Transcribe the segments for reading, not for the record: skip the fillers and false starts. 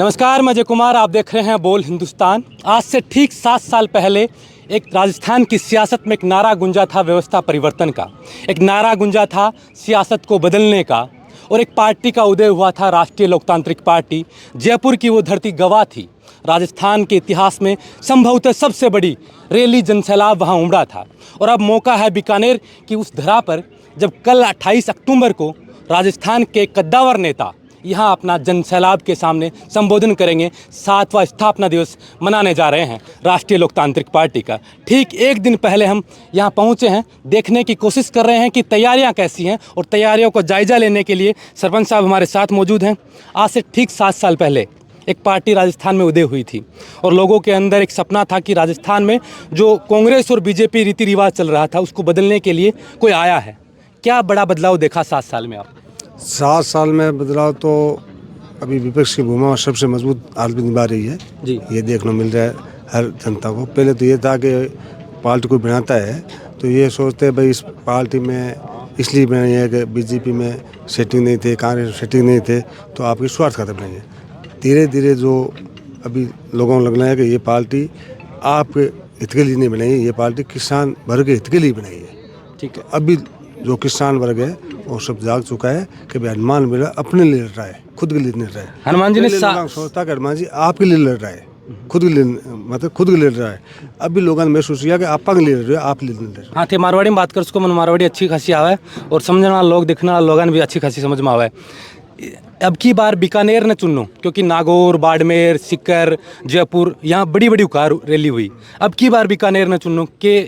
नमस्कार, मैं अजय कुमार। आप देख रहे हैं बोल हिंदुस्तान। आज से ठीक 7 साल पहले एक राजस्थान की सियासत में एक नारा गूंजा था व्यवस्था परिवर्तन का, एक नारा गूंजा था सियासत को बदलने का, और एक पार्टी का उदय हुआ था राष्ट्रीय लोकतांत्रिक पार्टी। जयपुर की वो धरती गवाह थी। राजस्थान के इतिहास में संभवतः सबसे बड़ी रैली जनसैलाब वहाँ उमड़ा था। और अब मौका है बीकानेर की उस धरा पर, जब कल 28 अक्टूबर को राजस्थान के कद्दावर नेता यहाँ अपना जनसैलाब के सामने संबोधन करेंगे। 7वां स्थापना दिवस मनाने जा रहे हैं राष्ट्रीय लोकतांत्रिक पार्टी का। ठीक एक दिन पहले हम यहाँ पहुँचे हैं, देखने की कोशिश कर रहे हैं कि तैयारियाँ कैसी हैं, और तैयारियों को जायज़ा लेने के लिए सरपंच साहब हमारे साथ मौजूद हैं। आज से ठीक 7 साल पहले एक पार्टी राजस्थान में उदय हुई थी, और लोगों के अंदर एक सपना था कि राजस्थान में जो कांग्रेस और बीजेपी रीति रिवाज चल रहा था उसको बदलने के लिए कोई आया है। क्या बड़ा बदलाव देखा 7 साल में आप? 7 साल में बदलाव तो अभी विपक्ष की भूमिका सबसे मजबूत हाल में निभा रही है जी। ये देखने मिल रहा है हर जनता को। पहले तो ये था कि पार्टी कोई बनाता है तो ये सोचते हैं भाई इस पार्टी में इसलिए बनाई है कि बीजेपी में सेटिंग नहीं थे, कांग्रेस में सेटिंग नहीं थे, तो आपकी स्वार्थ खत्म नहीं है। धीरे धीरे जो अभी लोगों को लगना है कि ये पार्टी आपके हित के लिए नहीं बनाई है, ये पार्टी किसान वर्ग के हित के लिए बनाई है। ठीक है। अभी जो किसान वर्ग है वो सब जाग चुका है कि भाई हनुमान मेरा अपने लिए लड़ रहा है, खुद के लिए नहीं लड़ रहा है। हनुमान जी ने सोचता कि हनुमान जी आपके लिए लड़ रहा है, खुद के लिए मतलब खुद के लिए लड़ रहा है। अभी लोगों ने महसूस किया कि आपका के लिए लड़ रहे हो, आप लिए नहीं लड़ रहे। हाँ थे मारवाड़ी में बात कर, उसको मन मारवाड़ी अच्छी खासी आवा है, और समझने वाला लोग, देखने वाला लोगों ने भी अच्छी खासी समझ में आवा है। अब की बार बीकानेर ने चुनो, क्योंकि नागौर, बाड़मेर, सीकर, जयपुर यहाँ बड़ी बड़ी उकार रैली हुई। अब की बार बीकानेर ने चुनो के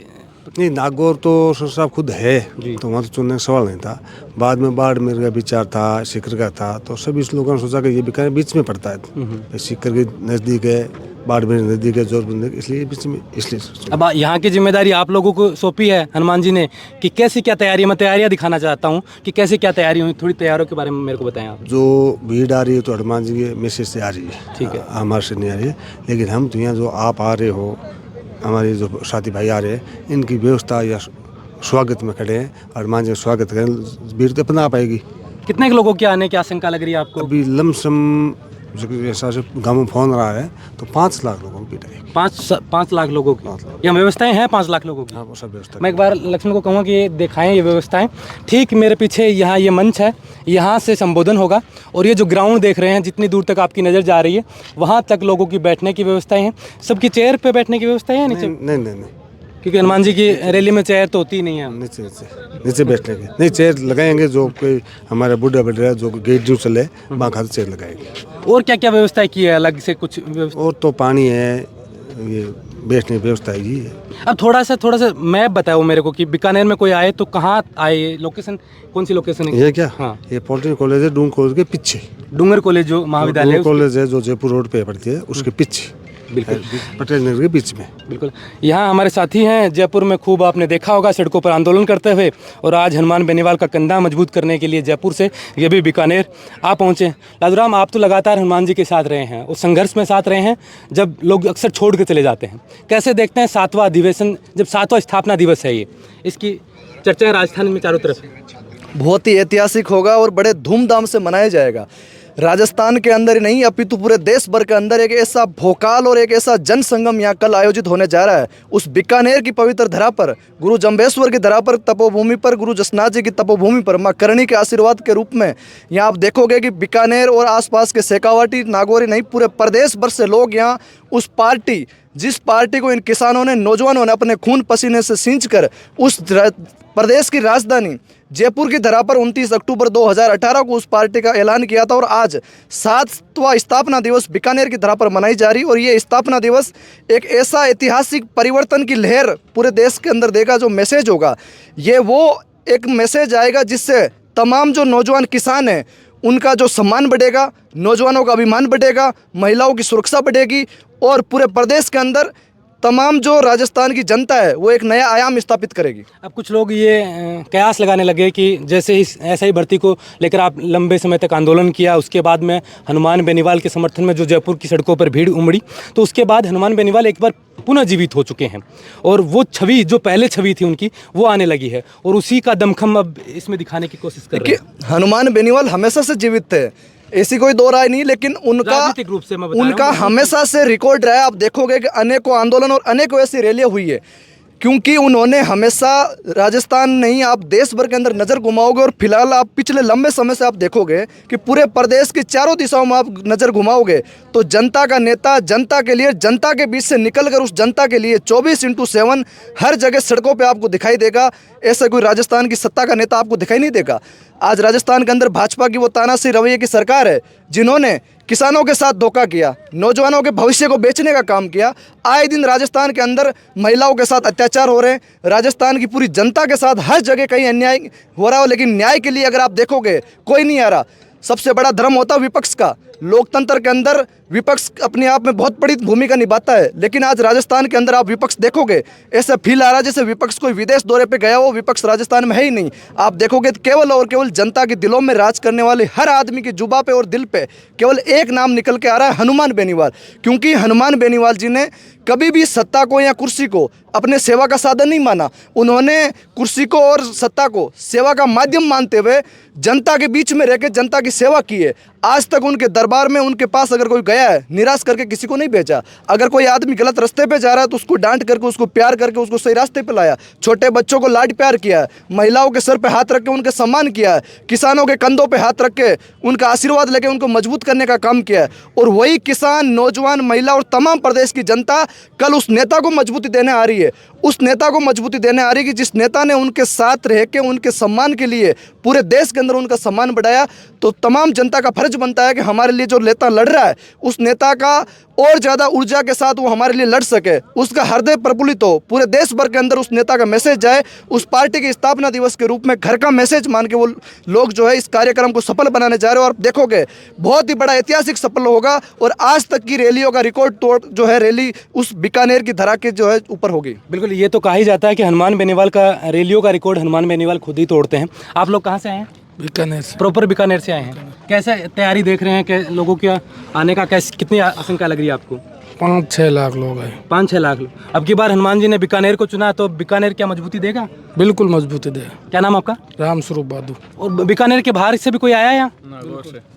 नहीं, नागौर तो सर साहब खुद है तो वहाँ तो चुनने का सवाल नहीं था। बाद में बाड़मेर का विचार था, सीकर का था, तो सभी इस लोगों ने सोचा कि ये बीकानेर बीच में पड़ता है, सीकर के नज़दीक है, बाड़मेर नज़दीक है, जोरबंद, इसलिए बीच में, इसलिए अब यहाँ की जिम्मेदारी आप लोगों को सौंपी है हनुमान जी ने कि कैसे क्या तैयारी। मैं तैयारियाँ दिखाना चाहता हूँ कि कैसे क्या तैयारी हुई, थोड़ी तैयारियों के बारे में मेरे को बताएं आप। जो भीड़ आ रही है तो हनुमान जी के मैसेज से आ रही है, ठीक है, हमारे से नहीं आ रही है। लेकिन हम तो यहाँ जो आप आ रहे हो, हमारे जो साथी भाई आ रहे हैं, इनकी व्यवस्था या स्वागत में खड़े हैं, हनुमान जी का स्वागत करें, भीड़ तो अपना आ पाएगी। कितने लोगों के आने की आशंका लग रही है आपको? अभी लमसम ऐसा से गाँव में फोन रहा है तो 5 लाख लोगों की भीड़ आएगी। 5 लाख लोगों की यहाँ व्यवस्थाएं हैं? 5 लाख लोगों की? हाँ, वो सब व्यवस्था। मैं एक बार लक्ष्मण को कहूँगा कि ये दिखाएं ये व्यवस्थाएं। ठीक मेरे पीछे यहाँ ये मंच है, यहाँ से संबोधन होगा, और ये जो ग्राउंड देख रहे हैं, जितनी दूर तक आपकी नज़र जा रही है वहाँ तक लोगों की बैठने की व्यवस्थाएं हैं। सबकी चेयर पे बैठने की व्यवस्था है नीचे? नहीं, क्योंकि हनुमान जी की रैली में चेयर तो होती ही नहीं है। नीचे बैठने की नहीं, चेयर लगाएंगे। जो कोई हमारा बूढ़ा बैठ रहा है, जो गेट जो चले वहाँ खाते चेयर लगाएंगे। और क्या क्या व्यवस्था की है अलग से कुछ? और तो पानी है, ये बैठने की व्यवस्था ही है। अब थोड़ा सा मैप बताओ मेरे को कि बीकानेर में कोई आए तो कहाँ आए, लोकेशन कौन सी लोकेशन है? ये क्या? हाँ, ये पॉलिटेक्निक कॉलेज है, डूंगर कॉलेज के पीछे। डूंगर कॉलेज जो महाविद्यालय कॉलेज है जो जयपुर रोड पे पड़ती है, उसके पीछे, बिल्कुल पटेल नगर के बीच में। बिल्कुल। यहाँ हमारे साथी हैं जयपुर में, खूब आपने देखा होगा सड़कों पर आंदोलन करते हुए, और आज हनुमान बेनीवाल का कंधा मजबूत करने के लिए जयपुर से ये भी बीकानेर आप पहुँचे। लालूराम, आप तो लगातार हनुमान जी के साथ रहे हैं, उस संघर्ष में साथ रहे हैं जब लोग अक्सर छोड़ के चले जाते हैं। कैसे देखते हैं 7वां अधिवेशन, जब 7वां स्थापना दिवस है, ये इसकी चर्चा है राजस्थान में चारों तरफ? बहुत ही ऐतिहासिक होगा और बड़े धूमधाम से मनाया जाएगा। राजस्थान के अंदर ही नहीं अपितु पूरे देश भर के अंदर एक ऐसा भोकाल और एक ऐसा जन संगम यहाँ कल आयोजित होने जा रहा है। उस बीकानेर की पवित्र धरा पर, गुरु जम्बेश्वर की धरा पर, तपोभूमि पर, गुरु जसनाथ जी की तपोभूमि पर माँ करणी के आशीर्वाद के रूप में यहाँ आप देखोगे कि बीकानेर और आसपास के शेखावाटी, नागौरी नहीं, पूरे प्रदेश भर से लोग यहाँ उस पार्टी, जिस पार्टी को इन किसानों ने, नौजवानों ने अपने खून पसीने से सींचकर उस प्रदेश की राजधानी जयपुर की धरा पर 29 अक्टूबर 2018 को उस पार्टी का ऐलान किया था, और आज 7वां स्थापना दिवस बीकानेर की धरा पर मनाई जा रही। और ये स्थापना दिवस एक ऐसा ऐतिहासिक परिवर्तन की लहर पूरे देश के अंदर देगा। जो मैसेज होगा, ये वो एक मैसेज आएगा जिससे तमाम जो नौजवान किसान हैं उनका जो सम्मान बढ़ेगा, नौजवानों का अभिमान बढ़ेगा, महिलाओं की सुरक्षा बढ़ेगी, और पूरे प्रदेश के अंदर तमाम जो राजस्थान की जनता है वो एक नया आयाम स्थापित करेगी। अब कुछ लोग ये कयास लगाने लगे कि जैसे ही ऐसा ही भर्ती को लेकर आप लंबे समय तक आंदोलन किया, उसके बाद में हनुमान बेनीवाल के समर्थन में जो जयपुर की सड़कों पर भीड़ उमड़ी, तो उसके बाद हनुमान बेनीवाल एक बार पुनः जीवित हो चुके हैं, और वो छवि जो पहले छवि थी उनकी वो आने लगी है, और उसी का दमखम अब इसमें दिखाने की कोशिश कर रहे हैं। हनुमान बेनीवाल हमेशा से जीवित थे। ऐसी कोई दो राय नहीं, लेकिन उनका राजनीतिक रूप से मैं बता रहा हूं। उनका हमेशा से रिकॉर्ड रहा है। आप देखोगे कि अनेकों आंदोलन और अनेकों ऐसी रैलियां हुई है, क्योंकि उन्होंने हमेशा राजस्थान नहीं, आप देश भर के अंदर नज़र घुमाओगे, और फिलहाल आप पिछले लंबे समय से आप देखोगे कि पूरे प्रदेश की चारों दिशाओं में आप नज़र घुमाओगे तो जनता का नेता जनता के लिए, जनता के बीच से निकलकर उस जनता के लिए 24/7 हर जगह सड़कों पे आपको दिखाई देगा। ऐसा कोई राजस्थान की सत्ता का नेता आपको दिखाई नहीं देगा। आज राजस्थान के अंदर भाजपा की वो तानाशाही रवैये की सरकार है, जिन्होंने किसानों के साथ धोखा किया, नौजवानों के भविष्य को बेचने का काम किया। आए दिन राजस्थान के अंदर महिलाओं के साथ अत्याचार हो रहे हैं, राजस्थान की पूरी जनता के साथ हर जगह कहीं अन्याय हो रहा हो, लेकिन न्याय के लिए अगर आप देखोगे कोई नहीं आ रहा। सबसे बड़ा धर्म होता है विपक्ष का। लोकतंत्र के अंदर विपक्ष अपने आप में बहुत बड़ी भूमिका निभाता है, लेकिन आज राजस्थान के अंदर आप विपक्ष देखोगे, ऐसा फील आ रहा है जैसे विपक्ष कोई विदेश दौरे पे गया हो, विपक्ष राजस्थान में है ही नहीं। आप देखोगे तो केवल और केवल जनता के दिलों में राज करने वाले हर आदमी की जुबा पे और दिल पे केवल एक नाम निकल के आ रहा है, हनुमान बेनीवाल। क्योंकि हनुमान बेनीवाल जी ने कभी भी सत्ता को या कुर्सी को अपने सेवा का साधन नहीं माना। उन्होंने कुर्सी को और सत्ता को सेवा का माध्यम मानते हुए जनता के बीच में रहकर जनता की सेवा की है। आज तक उनके दरबार में उनके पास अगर कोई गया है, निराश करके किसी को नहीं भेजा। अगर कोई आदमी गलत रास्ते पे जा रहा है तो उसको डांट करके, उसको प्यार करके उसको सही रास्ते पे लाया। छोटे बच्चों को लाड प्यार किया है, महिलाओं के सर पे हाथ रख के उनके सम्मान किया है, किसानों के कंधों पे हाथ रख के उनका आशीर्वाद लेके उनको मजबूत करने का काम किया है। और वही किसान, नौजवान, महिला और तमाम प्रदेश की जनता कल उस नेता को मजबूती देने आ रही है। उस नेता को मजबूती देने आ रही है कि जिस नेता ने उनके साथ रह के उनके सम्मान के लिए पूरे देश के अंदर उनका सम्मान बढ़ाया। तो तमाम जनता का फर्ज बनता है कि हमारे लिए जो नेता लड़ रहा है, उस नेता का और ज़्यादा ऊर्जा के साथ वो हमारे लिए लड़ सके, उसका हृदय प्रफुल्लित हो, पूरे देश भर के अंदर उस नेता का मैसेज जाए। उस पार्टी के स्थापना दिवस के रूप में घर का मैसेज मान के वो लोग जो है इस कार्यक्रम को सफल बनाने जा रहे हो। और देखोगे बहुत ही बड़ा ऐतिहासिक सफल होगा, और आज तक की रैलियों का रिकॉर्ड तोड़ जो है रैली उस बीकानेर की धरा के जो है ऊपर होगी। बिल्कुल, ये तो कहा ही जाता है कि हनुमान बेनीवाल का रैलियों का रिकॉर्ड हनुमान बेनीवाल खुद ही तोड़ते हैं। आप लोग कहाँ से आए हैं? बीकानेर से। प्रॉपर बीकानेर से आए हैं। कैसे तैयारी देख रहे हैं कि लोगों के आने का, कैसे, कितनी आशंका लग रही है आपको? 5-6 लाख लोग हैं। 5-6 लाख लोग। अब की बार हनुमान जी ने बीकानेर को चुना, तो बीकानेर क्या मजबूती देगा? बिल्कुल मजबूती दे। क्या नाम आपका? राम स्वरूप बादू। और बीकानेर के बाहर से भी कोई आया है यहाँ?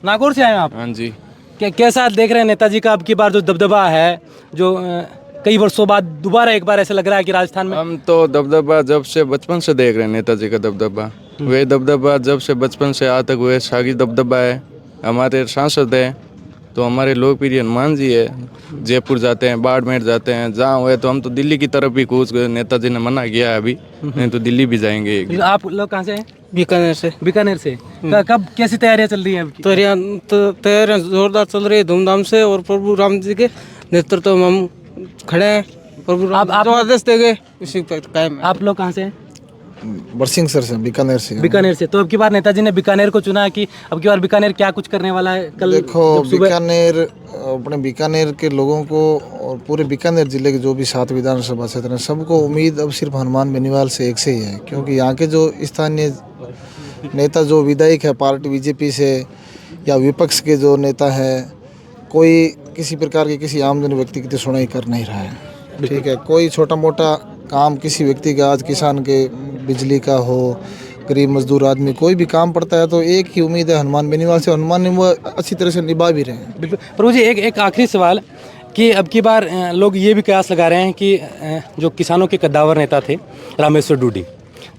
नागौर से आए हैं आप? हाँ जी। कैसा देख रहे हैं नेताजी का अब की बार जो दबदबा है, जो कई वर्षों बाद दोबारा एक बार ऐसा लग रहा है कि राजस्थान में? हम तो दबदबा जब से बचपन से देख रहे हैं, नेताजी का दबदबा। वे दबदबा जब से बचपन से आज तक वे शाही दबदबा है। हमारे सांसद है तो हमारे लोकप्रिय हनुमान जी है। जयपुर जाते हैं, बाड़मेर जाते हैं, जहाँ हुए तो हम तो दिल्ली की तरफ भी कूच गए। नेताजी ने मना किया है अभी, नहीं तो दिल्ली भी जाएंगे। आप लोग कहाँ से हैं? बीकानेर से। बीकानेर से। कब कैसी तैयारियां चल रही हैं आपकी? तैयारियां जोरदार चल रही है, धूमधाम से, और प्रभु राम जी के नेतृत्व में हम खड़े हैं। प्रभु राम जो आदेश देंगे उसी पर कायम है। आप लोग कहाँ से हैं? बरसिंह सर से, बीकानेर से। बीकानेर से। तो अब की बार नेताजी ने बीकानेर को चुना कि अब की बार बीकानेर क्या कुछ करने वाला है? कल देखो, बीकानेर, अपने बीकानेर के लोगों को और पूरे बीकानेर जिले के जो भी 7 विधानसभा क्षेत्र हैं, सबको उम्मीद अब सिर्फ हनुमान बेनीवाल से एक से ही है। क्योंकि यहाँ के जो स्थानीय नेता, जो विधायक है पार्टी बीजेपी से या विपक्ष के जो नेता है, कोई किसी प्रकार के किसी आमदनी व्यक्ति की तो सुनाई कर नहीं रहा है। ठीक है, कोई छोटा मोटा काम किसी व्यक्ति का, आज किसान के बिजली का हो, गरीब मजदूर आदमी कोई भी काम पड़ता है तो एक ही उम्मीद है हनुमान बेनीवाल से। हनुमान ने वो अच्छी तरह से निभा भी रहे हैं। बिल्कुल। प्रभु जी, एक आखिरी सवाल कि अब की बार लोग ये भी कयास लगा रहे हैं कि जो किसानों के कद्दावर नेता थे रामेश्वर डूडी,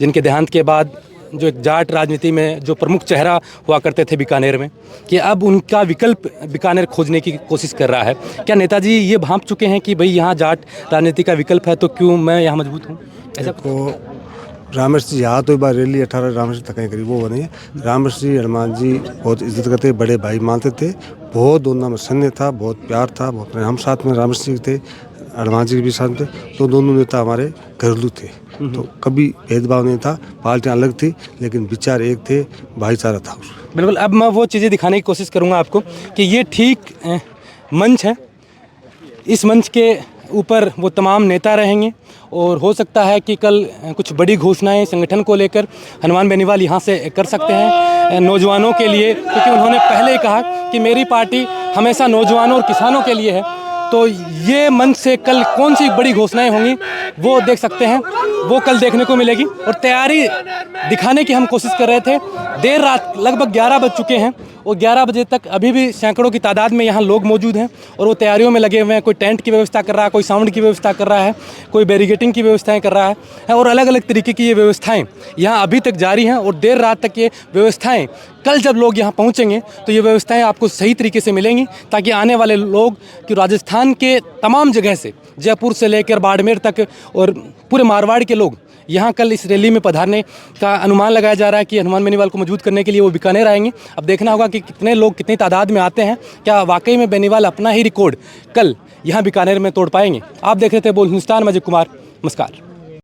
जिनके देहांत के बाद जो एक जाट राजनीति में जो प्रमुख चेहरा हुआ करते थे बीकानेर में, कि अब उनका विकल्प बीकानेर खोजने की कोशिश कर रहा है। क्या नेताजी ये भांप चुके हैं कि भाई यहाँ जाट राजनीति का विकल्प है तो क्यों मैं यहाँ मजबूत हूँ? ऐसा को रामेश्वर जी यहाँ तो एक बार रैली 18 रामेश्वर तक करी वो बनी है। रामेश्वर जी हनुमान जी बहुत इज्जत करते, बड़े भाई मानते थे, बहुत दोनों में स्नेह था, बहुत प्यार था, बहुत। हम साथ में रामेश्वर जी थे, हनुमान जी भी साथ थे, तो दोनों नेता हमारे घरेलू थे, तो कभी भेदभाव नहीं था। पार्टियाँ अलग थी लेकिन विचार एक थे, भाईचारा था। बिल्कुल। अब मैं वो चीज़ें दिखाने की कोशिश करूँगा आपको कि ये ठीक मंच है। इस मंच के ऊपर वो तमाम नेता रहेंगे, और हो सकता है कि कल कुछ बड़ी घोषणाएं संगठन को लेकर हनुमान बेनीवाल यहाँ से कर सकते हैं नौजवानों के लिए, क्योंकि उन्होंने पहले ही कहा कि मेरी पार्टी हमेशा नौजवानों और किसानों के लिए है। तो ये मंच से कल कौन सी बड़ी घोषणाएं होंगी वो देख सकते हैं। वो कल देखने को मिलेगी। और तैयारी दिखाने की हम कोशिश कर रहे थे। देर रात लगभग 11 बज चुके हैं और 11 बजे तक अभी भी सैकड़ों की तादाद में यहाँ लोग मौजूद हैं और वो तैयारियों में लगे हुए हैं। कोई टेंट की व्यवस्था कर रहा है, कोई साउंड की व्यवस्था कर रहा है, कोई बैरिगेटिंग की व्यवस्थाएं कर रहा है और अलग अलग तरीके की ये व्यवस्थाएं यहाँ अभी तक जारी हैं। और देर रात तक ये व्यवस्थाएं, कल जब लोग यहाँ पहुँचेंगे तो ये व्यवस्थाएं आपको सही तरीके से मिलेंगी, ताकि आने वाले लोग कि राजस्थान के तमाम जगह से, जयपुर से लेकर बाड़मेर तक और पूरे मारवाड़ के लोग यहाँ कल इस रैली में पधारने का अनुमान लगाया जा रहा है कि हनुमान बेनीवाल को मजबूत करने के लिए वो बीकानेर आएंगे। अब देखना होगा कि कितने लोग कितनी तादाद में आते हैं। क्या वाकई में बेनीवाल अपना ही रिकॉर्ड कल यहाँ बीकानेर में तोड़ पाएंगे। आप देख रहे थे बोल हिंदुस्तान, मैं अजय कुमार, नमस्कार।